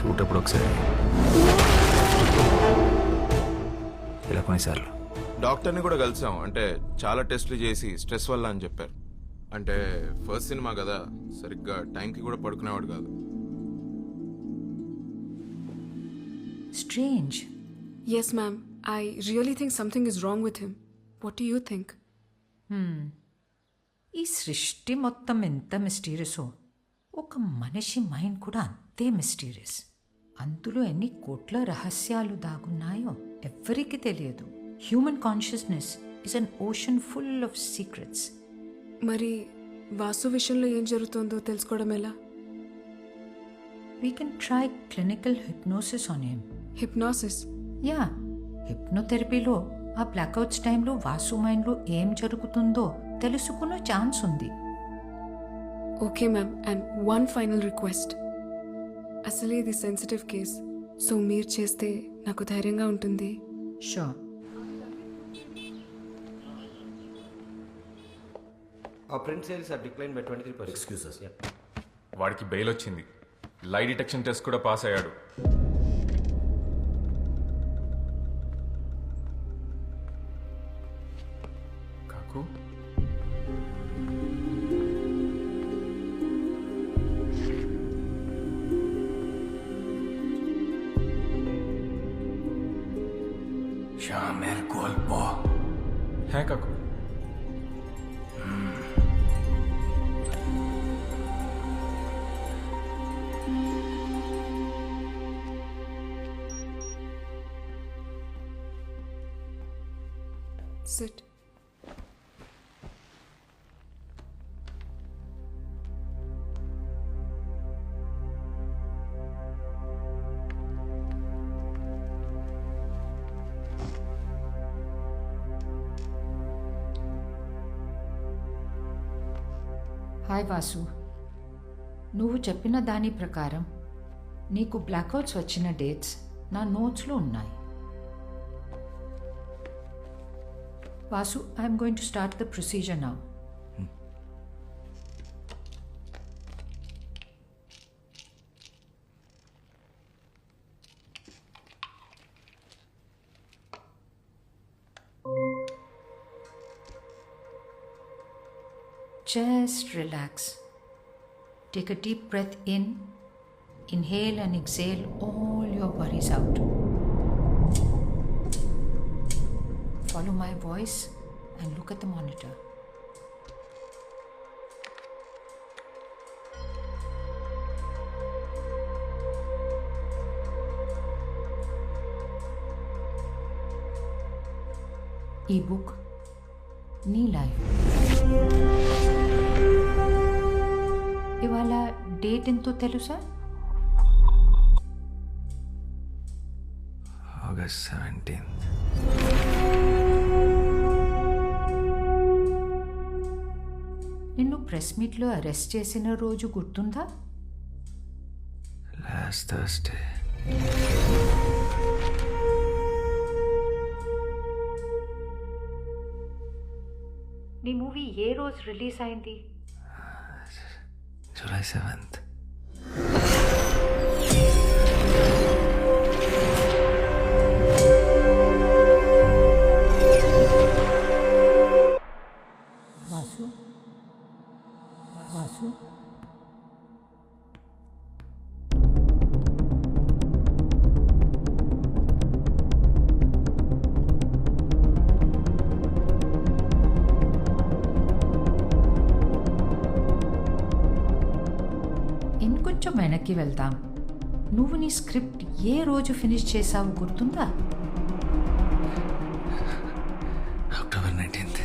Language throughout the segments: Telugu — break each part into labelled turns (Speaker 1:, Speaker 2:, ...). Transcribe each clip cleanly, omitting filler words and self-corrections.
Speaker 1: ఊటప్పుడు ఒకసారి, ఇలా కొన్నిసార్లు.
Speaker 2: డాక్టర్ని కూడా కలిసాం. అంటే చాలా టెస్టులు చేసి స్ట్రెస్ వల్ల అని చెప్పారు. అంటే ఫస్ట్ సినిమా కదా, సరిగ్గా టైంకి కూడా పడుకునేవాడు కాదు.
Speaker 3: Strange.
Speaker 4: Yes, ma'am. I really think something is wrong with him. What do you think?
Speaker 3: ఈ సృష్టి మొత్తం ఎంత మిస్టీరియసో ఒక మనిషి మైండ్ కూడా అంతే మిస్టీరియస్. అందులో ఎన్ని కోట్ల రహస్యాలు దాగున్నాయో ఎవ్వరికీ తెలియదు. Human consciousness is an ocean full of secrets.
Speaker 4: మరి వాసు విషయంలో ఏం జరుగుతుందో తెలుసుకోవడం ఎలా?
Speaker 3: We can try clinical hypnosis on him.
Speaker 4: Hypnosis?
Speaker 3: Yeah, హిప్నోథెరపీలో ఆ బ్లాక్అవుట్స్ టైంలో వాసు మైండ్లో ఏం జరుగుతుందో తెలుసుకునే ఛాన్స్ ఉంది.
Speaker 4: Okay ma'am, and one final request. అసలే ఇది సెన్సిటివ్ కేస్, సో మీరు చేస్తే నాకు ధైర్యంగా ఉంటుంది.
Speaker 3: Sure.
Speaker 5: Our print sales are declined by 23%.
Speaker 1: Excuse us.
Speaker 5: Yeah.
Speaker 6: వాడికి బెయిల్ వచ్చింది, లై డిటెక్షన్ టెస్ట్ కూడా పాస్ అయ్యాడు. కాకు
Speaker 1: Shamir Golpo.
Speaker 6: హే కాకు,
Speaker 4: Sit.
Speaker 3: హాయ్ వాసు, నువ్వు చెప్పిన దాని ప్రకారం నీకు బ్లాక్అవుట్స్ వచ్చిన డేట్స్ నా నోట్స్లో ఉన్నాయి. Vasu, I'm going to start the procedure now. Just relax. Take a deep breath in. Inhale and exhale all your worries out. Follow my voice and look at the monitor. E-book, నీ లైఫ్. ఇవాళ డేట్ ఎంతో తెలుసా?
Speaker 1: August 17th.
Speaker 3: నిన్ను ప్రెస్ మీట్లో అరెస్ట్ చేసిన రోజు గుర్తుందా?
Speaker 1: Last Thursday.
Speaker 3: నీ మూవీ ఏ రోజు రిలీజ్ అయింది?
Speaker 1: July 7th.
Speaker 3: వాసు, వాసు, ఇంకొంచెం వెనక్కి వెళ్దాం. నువ్వు నీ స్క్రిప్ట్ ఏ రోజు ఫినిష్ చేసావు గుర్తుందా?
Speaker 1: October 19th.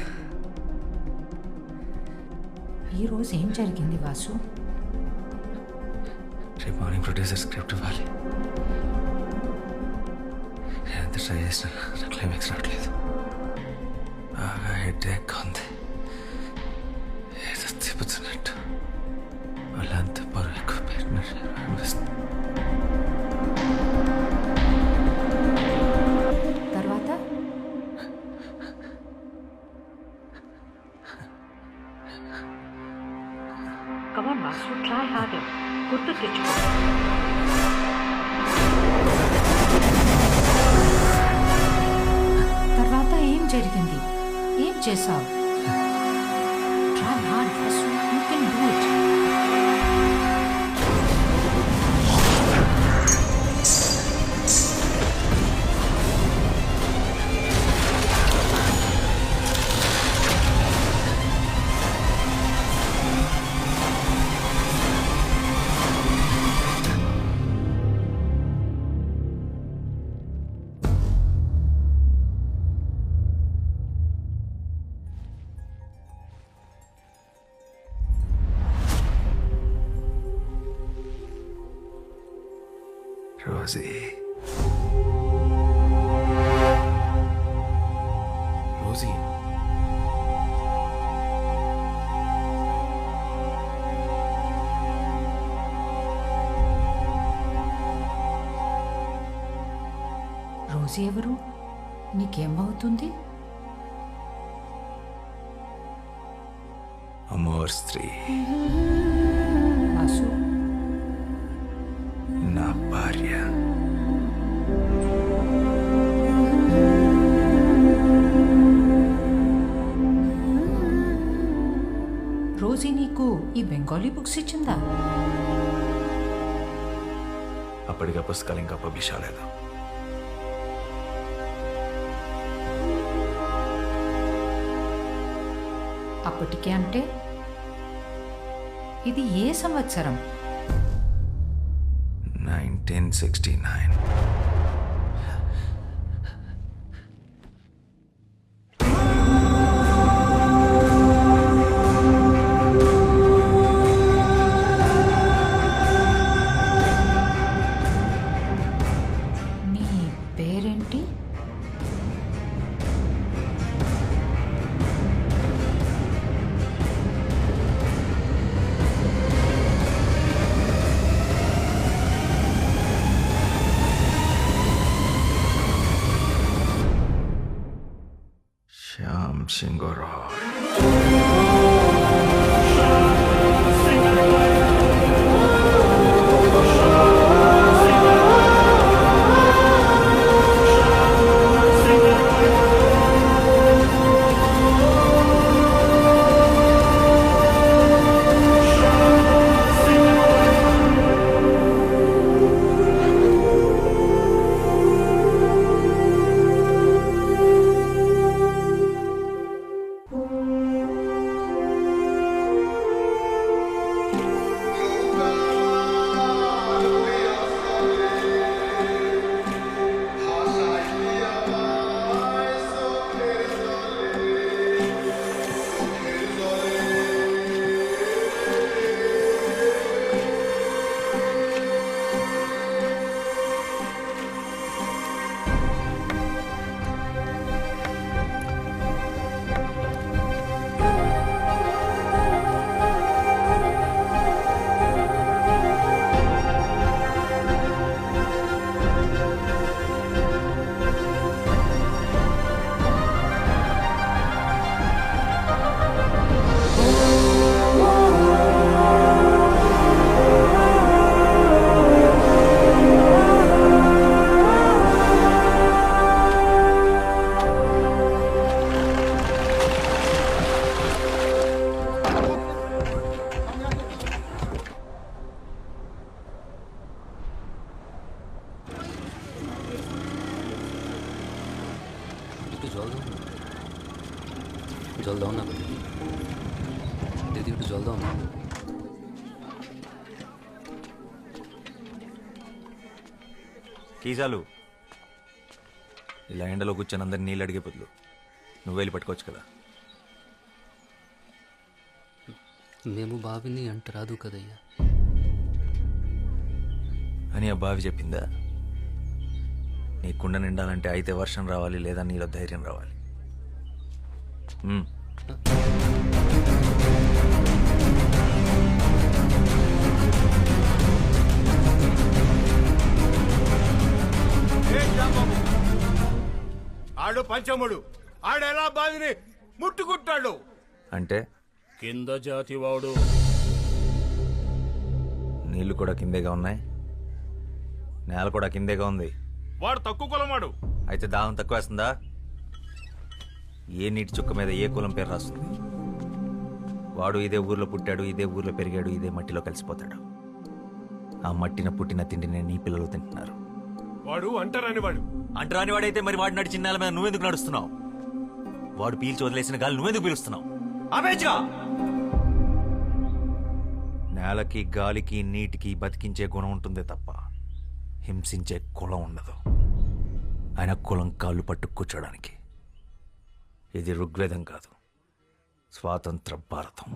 Speaker 3: ఈరోజు ఏం జరిగింది వాసు?
Speaker 1: రేపు మార్నింగ్ ప్రొడ్యూసర్ స్క్రిప్ట్ ఇవ్వాలి. నేను ఎంత ట్రై చేసినా నా క్లైమాక్స్ రావట్లేదు. బాగా హెడేక్ ఉంది, ఏదో తిప్పుతున్నట్టు, వాళ్ళంతా బరువు ఎక్కువ పెట్టినట్టు అనిపిస్తుంది.
Speaker 3: తర్వాత కమాన్ వాసు, ట్రై హార్డర్. గుర్తు తెచ్చుకో. చేసావు. Try hard Vasu, you can do it.
Speaker 1: Rosy,
Speaker 2: Rosy
Speaker 3: రోజు ఎవరు? నీకేమవుతుంది?
Speaker 1: అమోర్ స్త్రీ,
Speaker 3: వాసు,
Speaker 1: నా భార్య.
Speaker 3: రోజీ నీకు ఈ బెంగాలీ బుక్స్ ఇచ్చిందా?
Speaker 1: అప్పటిగా పుస్తకాలు ఇంకా పబ్లిష్ అవ్వలేదు.
Speaker 3: అప్పటికే అంటే ఇది ఏ సంవత్సరం?
Speaker 1: 1969.
Speaker 3: నీ పేరేంటి?
Speaker 1: శ్యామ్ సింగ్ రాయ్.
Speaker 7: जल दो ना दीदी इटू जल दो ना
Speaker 1: కీజాలు ఇలా ఎండలో కూర్చొని అందరిని నీళ్ళు అడిగే బదులు నువ్వు వెళ్ళి పట్టుకోవచ్చు కదా.
Speaker 7: మేము బావిని అంట రాదు కదయ్యా
Speaker 1: అని ఆ బావి చెప్పిందా? నీ కుండ నిండాలంటే అయితే వర్షం రావాలి, లేదా నీలో ధైర్యం రావాలి.
Speaker 8: ఆడు పంచముడు, ఆడెలా బావిని ముట్టుకుంటాడు
Speaker 1: అంటే
Speaker 8: కింద జాతి వాడు.
Speaker 1: నీళ్లు కూడా కిందేగా ఉన్నాయి, నేల కూడా కిందేగా ఉంది.
Speaker 8: వాడు తక్కువ కులమాడు.
Speaker 1: అయితే దాహం తక్కువ వేస్తుందా? ఏ నీటి చుక్క మీద ఏ కులం పేరు రాస్తుంది. వాడు ఇదే ఊర్లో పుట్టాడు, ఇదే ఊర్లో పెరిగాడు, ఇదే మట్టిలో కలిసిపోతాడు. ఆ మట్టిన పుట్టిన తిండిని నీ పిల్లలు తింటున్నారు.
Speaker 8: వాడు అంటారని వాడు.
Speaker 1: అంటరాని వాడైతే మరి వాడు నడిచిన నేల మీద నువ్వెందుకు నడుస్తున్నావు? వాడు పీల్చి వదిలేసిన గాలి నువ్వెందుకు పీలుస్తున్నావు? ఆపేచ్చుగా! నేలకి గాలికి నీటికి బతికించే గుణం ఉంటుందే తప్ప హింసించే కులం ఉండదు. ఆయన కులం కాళ్ళు పట్టు కూర్చోడానికి. ఇది ఋగ్వేదం కాదు, స్వాతంత్ర భారతం.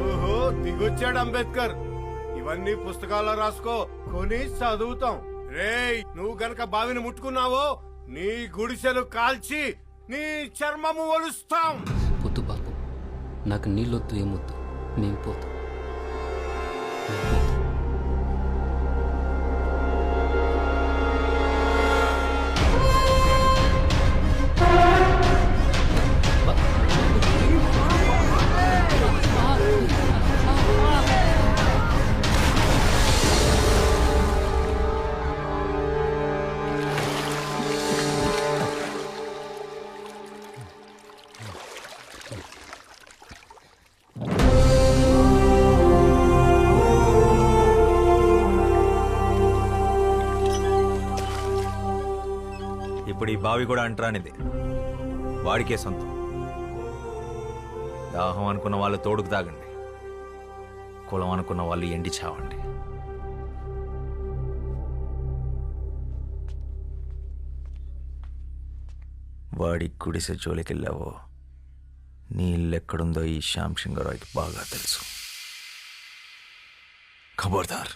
Speaker 8: ఓహో, దిగొచ్చాడు అంబేద్కర్. ఇవన్నీ పుస్తకాల్లో రాసుకో, కొని చదువుతాం. రేయ్, నువ్వు గనక బావిని ముట్టుకున్నావో నీ గుడిసెలు కాల్చి నీ చర్మము ఒలుస్తాం.
Speaker 7: వద్దు బాబు, నాకు నీళ్ళొద్దు ఏమొద్దు, మేము పోతాం.
Speaker 1: ఇప్పుడు ఈ బావి కూడా అంటరానిది, వాడికే సొంతం. దాహం అనుకున్న వాళ్ళు తోడుకు తాగండి, కులం అనుకున్న వాళ్ళు ఎండి చావండి. వాడి గుడిసె జోలికెళ్ళావో నీ ఇల్లెక్కడుందో ఈ శ్యామ్ సింగరాయ్కి బాగా తెలుసు. ఖబర్దార్.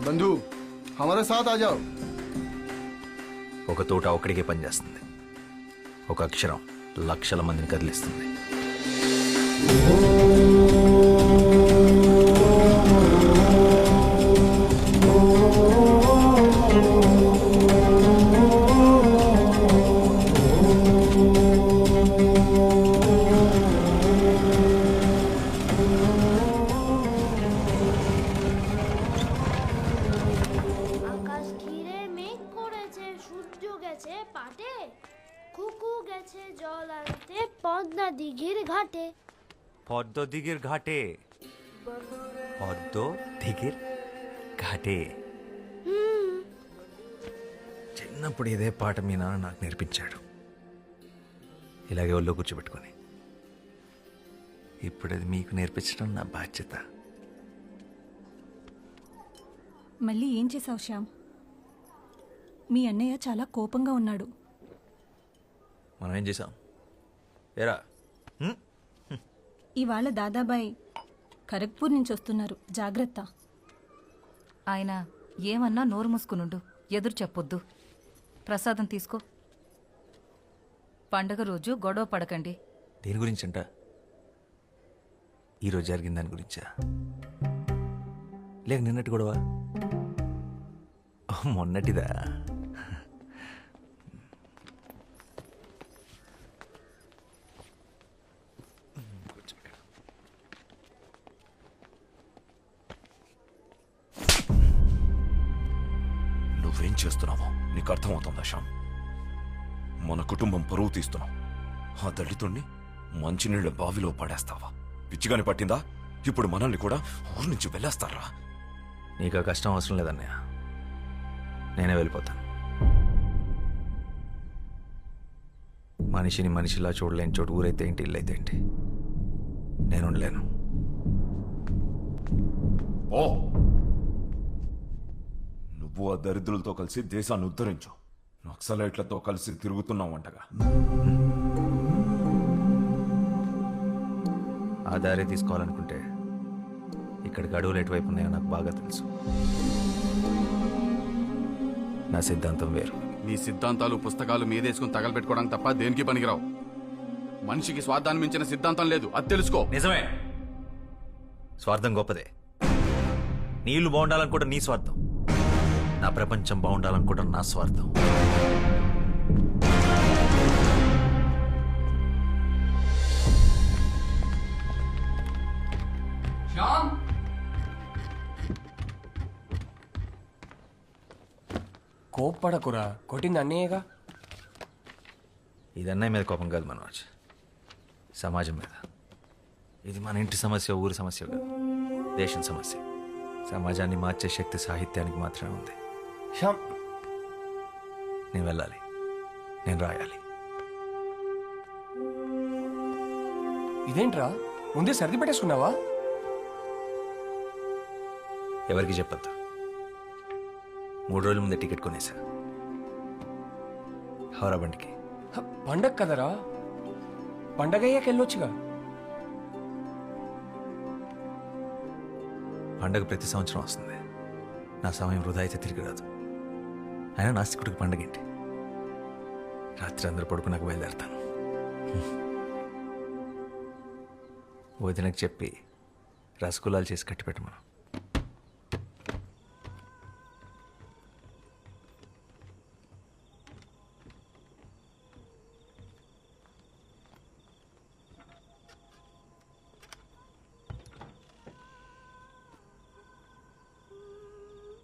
Speaker 9: बंधु हमारे साथ आ जाओ.
Speaker 1: ఒక తోట ఒక్కడికే పనిచేస్తుంది, ఒక అక్షరం లక్షల మందిని కదిలిస్తుంది.
Speaker 10: আকাশ ঘিরে মেঘ করেছে, সূর্য গেছে পাটে, কুকু গেছে জল আনতে পদ্মা দিঘির ঘাটে।
Speaker 1: পদ্ম দিঘির ঘাটে, পদ্ম দিঘির ఘాటే. చిన్నప్పుడు ఇదే పాట మీ నాన్న నాకు నేర్పించాడు, ఇలాగే ఒళ్ళో కూర్చోబెట్టుకొని. ఇప్పుడు అది మీకు నేర్పించడం నా బాధ్యత.
Speaker 11: మళ్ళీ ఏం చేసావు శ్యామ్? మీ అన్నయ్య చాలా కోపంగా ఉన్నాడు.
Speaker 1: మనం ఏం చేసాం? ఏరా,
Speaker 11: ఇవాళ దాదాబాయ్ ఖరగ్పూర్ నుంచి వస్తున్నారు, జాగ్రత్త.
Speaker 12: ఆయన ఏమన్నా నోరు మూసుకునుండు, ఎదురు చెప్పొద్దు. ప్రసాదం తీసుకో. పండగ రోజు గొడవ పడకండి.
Speaker 1: దేని గురించంట? ఈరోజు జరిగిన దాని గురించా, లేక నిన్నటి గొడవ? మొన్నటిదా?
Speaker 13: నువ్వేం చేస్తున్నావో నీకు అర్థమవుతుందా శ్యామ్? మన కుటుంబం పరువు తీస్తున్నావు. ఆ దళితుణ్ణి మంచినీళ్ళ బావిలో పడేస్తావా? పిచ్చిగాని పట్టిందా? ఇప్పుడు మనల్ని కూడా ఊరి నుంచి వెళ్ళేస్తారా?
Speaker 1: నీకు ఆ కష్టం అవసరం లేదన్నయ్య, నేనే వెళ్ళిపోతాను. మనిషిని మనిషిలా చూడలేని చోటు ఊరైతే ఏంటి, ఇల్లైతే ఏంటి, నేను ఉండలేను.
Speaker 13: ఓ, నువ్వు ఆ దరిద్రులతో కలిసి దేశాన్ని ఉద్ధరించు. నక్సలైట్లతో కలిసి తిరుగుతున్నావంటగా.
Speaker 1: ఆ దారి తీసుకోవాలనుకుంటే ఇక్కడికి అడవులు ఎటువైపు ఉన్నాయో నాకు బాగా తెలుసు. నా సిద్ధాంతం వేరు.
Speaker 14: నీ సిద్ధాంతాలు పుస్తకాలు మీదేసుకుని తగలబెట్టుకోవడానికి తప్ప దేనికి పనికిరావు. మనిషికి స్వార్థాన్ని మించిన సిద్ధాంతం లేదు, అది తెలుసుకో.
Speaker 1: నిజమే, స్వార్థం గొప్పదే. నీళ్లు బాగుండాలనుకోవడం నీ స్వార్థం, నా ప్రపంచం బాగుండాలనుకోవడం నా స్వార్థం.
Speaker 5: కోప్పడకురా, కొట్టింది అన్నయ్యగా.
Speaker 1: ఇది అన్నయ్య మీద కోపం కాదు మనోజ్, సమాజం మీద. ఇది మన ఇంటి సమస్య, ఊరి సమస్య కాదు, దేశం సమస్య. సమాజాన్ని మార్చే శక్తి సాహిత్యానికి మాత్రమే ఉంది.
Speaker 5: శ్యామ్,
Speaker 1: నేను వెళ్ళాలి, నేను రాయాలి.
Speaker 5: ఇదేంట్రా ముందే సర్ది పెట్టేసుకున్నావా?
Speaker 1: ఎవరికి చెప్పొద్దు. 3 రోజుల ముందే టికెట్ కొనేసా హౌరా బండికి.
Speaker 5: పండగ కదరా, పండగ అయ్యాక వెళ్ళొచ్చుగా.
Speaker 1: పండగ ప్రతి సంవత్సరం వస్తుంది. నా సమయం వృధా అయితే తిరిగి రాదు. అయినా నాస్తికుడికి పండగ ఏంటి? రాత్రి అందరూ పడుకున్నాక బయలుదేరతాను. వదినకు చెప్పి రసగుల్లాలు చేసి కట్టి పెట్టమను.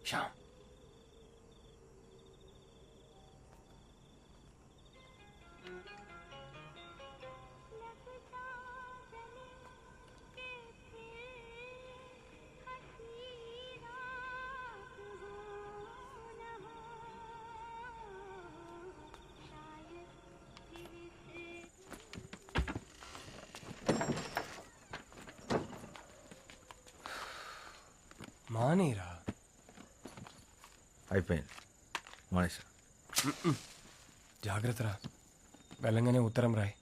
Speaker 5: శ్యామ్, మానేరా.
Speaker 1: అయిపోయింది, మానేసా.
Speaker 5: జాగ్రత్తరా, వెళ్ళంగానే ఉత్తరం రాయ్.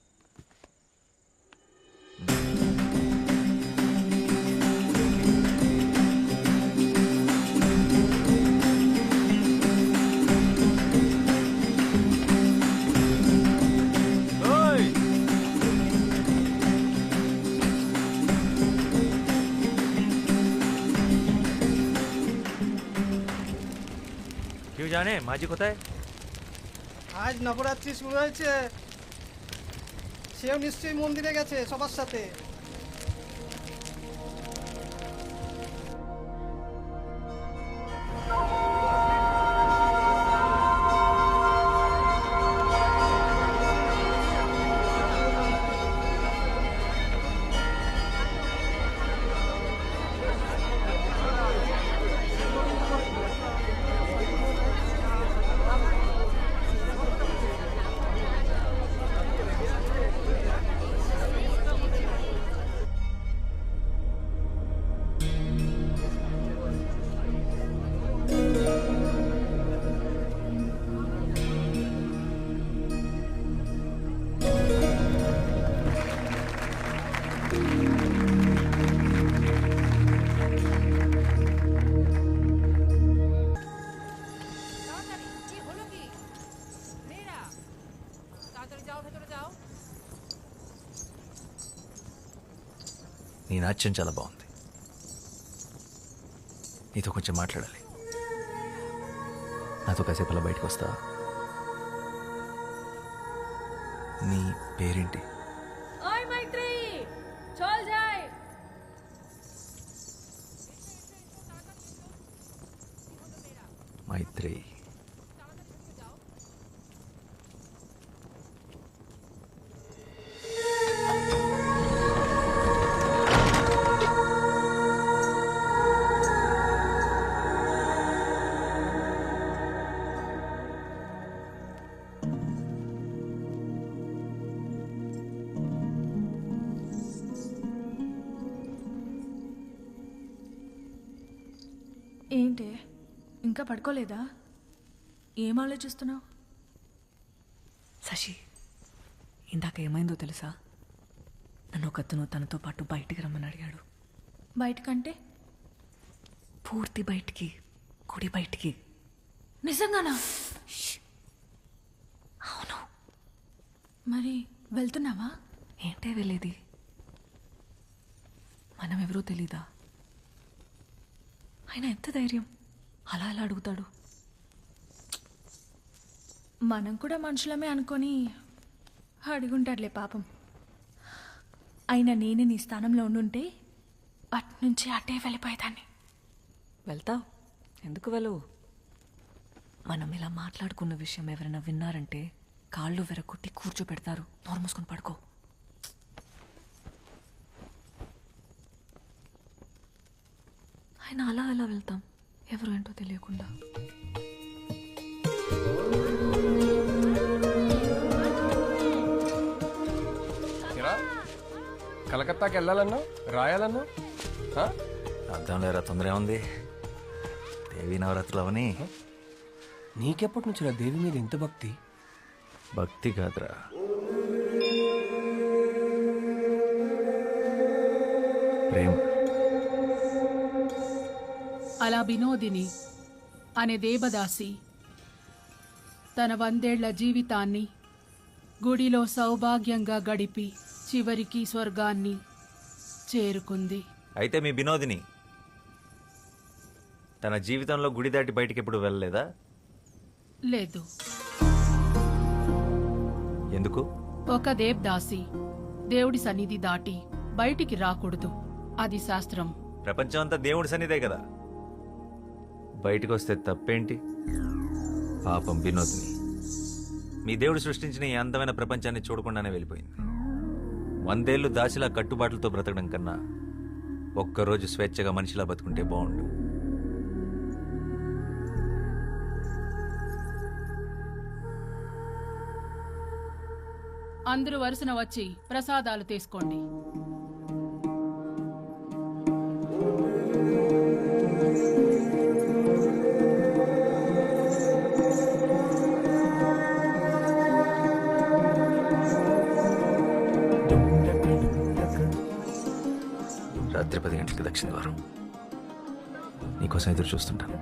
Speaker 1: क्यों जाने माजी कोথায়?
Speaker 15: আজ নবরাত্রি শুরু হয়েছে, সেও নিশ্চয়ই মন্দিরে গেছে সবার সাথে।
Speaker 1: నీ నాట్యం చాలా బాగుంది. నీతో కొంచెం మాట్లాడాలి. నాతో కాసేపు అలా బయటకు వస్తావా? నీ పేరేంటి? మైత్రి.
Speaker 11: ఏంటి ఇంకా పడుకోలేదా? ఏం ఆలోచిస్తున్నావు?
Speaker 12: శశి, ఇందాక ఏమైందో తెలుసా? నన్ను ఒకతను తనతో పాటు బయటికి రమ్మని అడిగాడు.
Speaker 11: బయటకంటే?
Speaker 12: పూర్తి బయటికి, గుడి బయటికి.
Speaker 11: నిజంగానా?
Speaker 12: అవును.
Speaker 11: మరి వెళ్తున్నావా?
Speaker 12: ఏంటే వెళ్ళేది? మనం ఎవరో తెలీదా? ఆయన ఎంత ధైర్యం అలా అలా అడుగుతాడు?
Speaker 11: మనం కూడా మనుషులమే అనుకొని అడుగుంటాడులే పాపం. అయినా నేనే నీ స్థానంలో ఉండుంటే
Speaker 12: అట్నుంచి అటే వెళ్ళిపోయేదాన్ని. వెళ్తావు, ఎందుకు వెళ్ళవు? మనం ఇలా మాట్లాడుకున్న విషయం ఎవరైనా విన్నారంటే కాళ్ళు వెరకొట్టి కూర్చోబెడతారు. నోరు మూసుకొని పడుకో. ఆయన అలా ఎలా వెళ్తాం, ఎవరు ఏంటో తెలియకుండా?
Speaker 5: కలకత్తాకి వెళ్ళాలన్నా రాయాలన్నా
Speaker 1: అర్థం లేరా, తొందర ఉంది. దేవీ నవరాత్రులు అవని.
Speaker 5: నీకెప్పటి నుంచి దేవి మీద ఎంత భక్తి?
Speaker 1: భక్తి కాదురా, ప్రేమ.
Speaker 16: అలా వినోదిని అనే దేవదాసి తన 100 ఏళ్ల జీవితాన్ని గుడిలో సౌభాగ్యంగా గడిపి చివరికి స్వర్గాన్ని చేరుకుంది.
Speaker 1: అయితే మీ వినోదిని తన జీవితంలో గుడి దాటి బయటికి ఎప్పుడు వెళ్ళలేదా?
Speaker 16: లేదు.
Speaker 1: ఎందుకు?
Speaker 16: ఒక దేవదాసి దేవుడి సన్నిధి దాటి బయటికి రాకూడదు, అది శాస్త్రం.
Speaker 1: ప్రపంచం అంతా దేవుడి సన్నిధే కదా, బయటకు వస్తే తప్పేంటి? పాపం వినోదిని మీ దేవుడు సృష్టించిన ఈ అందమైన ప్రపంచాన్ని చూడకుండానే వెళ్ళిపోయింది. 100 ఏళ్ళు దాసిలా కట్టుబాట్లతో బ్రతకడం కన్నా ఒక్కరోజు స్వేచ్ఛగా మనిషిలా బతుకుంటే బాగుండు.
Speaker 16: అందరూ వరుసన వచ్చి ప్రసాదాలు తీసుకోండి.
Speaker 1: రాత్రి 10 గంటలకు దక్షిణ ద్వారం. నీకోసం ఎదురు చూస్తుంటాను.